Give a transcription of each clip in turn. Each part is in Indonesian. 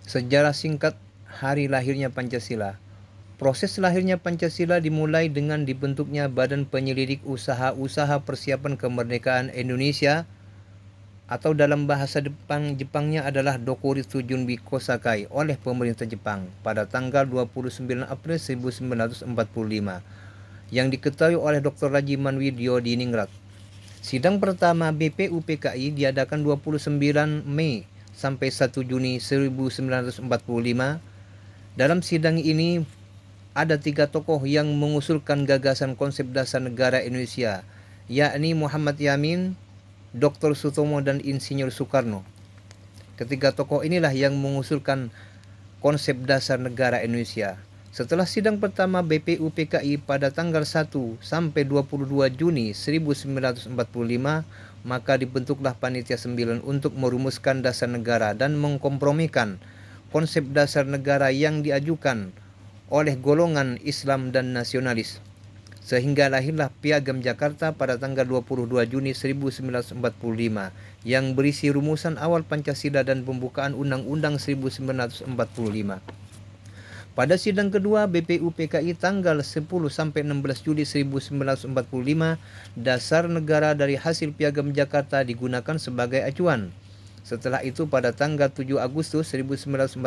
Sejarah singkat hari lahirnya Pancasila. Proses lahirnya Pancasila dimulai dengan dibentuknya Badan Penyelidik Usaha-Usaha Persiapan Kemerdekaan Indonesia atau dalam bahasa Jepangnya adalah Dokuritsu Junbi Kosakai oleh pemerintah Jepang pada tanggal 29 April 1945 yang diketahui oleh Dr. Raji Manwidyo di Ningrat. Sidang pertama BPUPKI diadakan 29 Mei sampai 1 Juni 1945. Dalam sidang ini ada 3 tokoh yang mengusulkan gagasan konsep dasar negara Indonesia, yakni Muhammad Yamin, Dr. Sutomo, dan Insinyur Soekarno. Ketiga tokoh inilah yang mengusulkan konsep dasar negara Indonesia. Setelah sidang pertama BPUPKI pada tanggal 1 sampai 22 Juni 1945, maka dibentuklah Panitia 9 untuk merumuskan dasar negara dan mengkompromikan konsep dasar negara yang diajukan oleh golongan Islam dan nasionalis. Sehingga lahirlah Piagam Jakarta pada tanggal 22 Juni 1945 yang berisi rumusan awal Pancasila dan pembukaan Undang-Undang 1945. Pada sidang kedua BPUPKI tanggal 10 sampai 16 Juli 1945, dasar negara dari hasil Piagam Jakarta digunakan sebagai acuan. Setelah itu pada tanggal 7 Agustus 1945,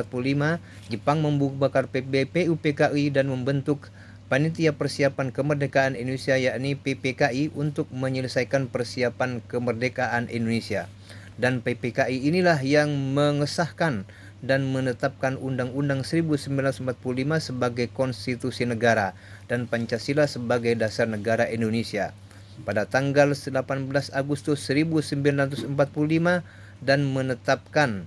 Jepang membubarkan BPUPKI dan membentuk Panitia Persiapan Kemerdekaan Indonesia yakni PPKI untuk menyelesaikan persiapan kemerdekaan Indonesia. Dan PPKI inilah yang mengesahkan dan menetapkan Undang-Undang 1945 sebagai konstitusi negara dan Pancasila sebagai dasar negara Indonesia pada tanggal 18 Agustus 1945 dan menetapkan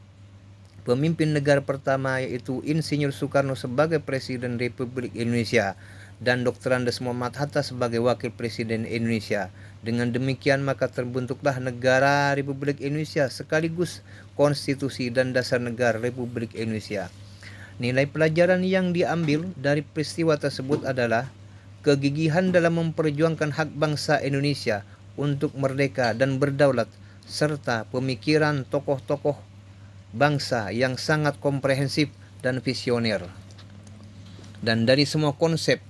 pemimpin negara pertama yaitu Insinyur Soekarno sebagai Presiden Republik Indonesia dan Dr. Andes Muhammad Hatta sebagai Wakil Presiden Indonesia. Dengan demikian maka terbentuklah negara Republik Indonesia sekaligus konstitusi dan dasar negara Republik Indonesia. Nilai pelajaran yang diambil dari peristiwa tersebut adalah kegigihan dalam memperjuangkan hak bangsa Indonesia untuk merdeka dan berdaulat, serta pemikiran tokoh-tokoh bangsa yang sangat komprehensif dan visioner. Dan dari semua konsep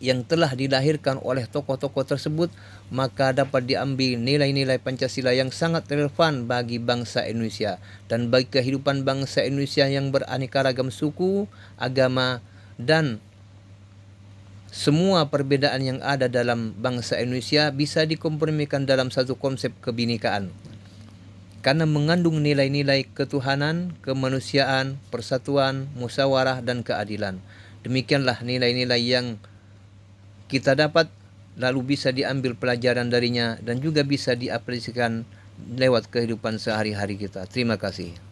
yang telah dilahirkan oleh tokoh-tokoh tersebut, maka dapat diambil nilai-nilai Pancasila yang sangat relevan bagi bangsa Indonesia dan bagi kehidupan bangsa Indonesia yang beraneka ragam suku, agama, dan semua perbedaan yang ada dalam bangsa Indonesia bisa dikompromikan dalam satu konsep kebinekaan. Karena mengandung nilai-nilai ketuhanan, kemanusiaan, persatuan, musyawarah, dan keadilan. Demikianlah nilai-nilai yang kita dapat lalu bisa diambil pelajaran darinya dan juga bisa diaplikasikan lewat kehidupan sehari-hari kita. Terima kasih.